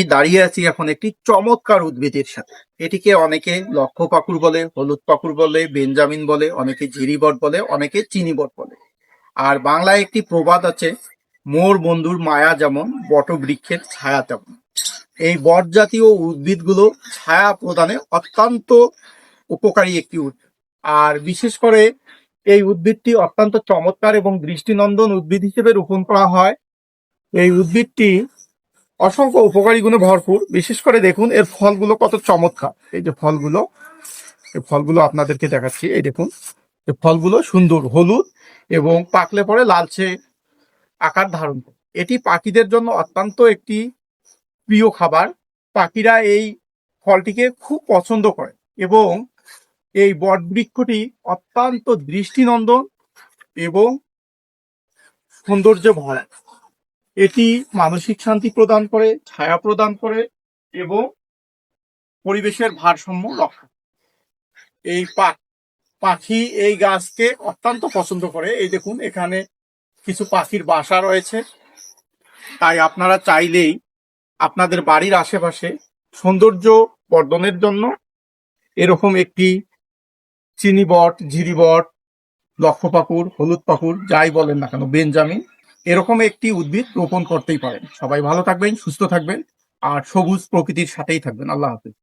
দাঁড়িয়ে আছি এখন একটি চমৎকার উদ্ভিদের সাথে। এটিকে অনেকে লক্ষ্য পাকুড় বলে, হলুদ পাকুড় বলে, বেঞ্জামিন বলে, অনেকে জিরিবট বলে, অনেকে চিনিবট বলে। আর বাংলায় একটি প্রবাদ আছে, মোর বন্ধুর মায়া যেমন বটবৃক্ষের ছায়া তেমন। এই বট জাতীয় উদ্ভিদগুলো ছায়া প্রদানে অত্যন্ত উপকারী একটি উদ্ভিদ। আর বিশেষ করে এই উদ্ভিদটি অত্যন্ত চমৎকার এবং দৃষ্টিনন্দন উদ্ভিদ হিসেবে রোপণ করা হয়। এই উদ্ভিদটি অসংখ্য উপকারী গুণে ভরপুর। বিশেষ করে দেখুন এর ফলগুলো কত চমৎকার। এই যে ফলগুলো, এই ফলগুলো আপনাদেরকে দেখাচ্ছি। এই দেখুন, এই ফলগুলো সুন্দর হলুদ এবং পাকলে পরে লালচে আকার ধারণ করে। এটি পাখিদের জন্য অত্যন্ত একটি প্রিয় খাবার। পাখিরা এই ফলটিকে খুব পছন্দ করে এবং এই বট বৃক্ষটি অত্যন্ত দৃষ্টিনন্দন এবং সৌন্দর্যে ভরা। এটি মানসিক শান্তি প্রদান করে, ছায়া প্রদান করে এবং পরিবেশের ভারসাম্য রক্ষা। এই পাখি এই গাছকে অত্যন্ত পছন্দ করে। এই দেখুন এখানে কিছু পাখির বাসা রয়েছে। তাই আপনারা চাইলেই আপনাদের বাড়ির আশেপাশে সৌন্দর্য বর্ধনের জন্য এরকম একটি চিনিবট, ঝিরিবট, লক্ষ্যপাকুড়, হলুদ পাকুড়, যাই বলেন না কেন, বেঞ্জামিন, এরকম একটি উদ্ভিদ রোপণ করতেই পারেন। সবাই ভালো থাকবেন, সুস্থ থাকবেন আর সবুজ প্রকৃতির সাথেই থাকবেন। আল্লাহ হাফেজ।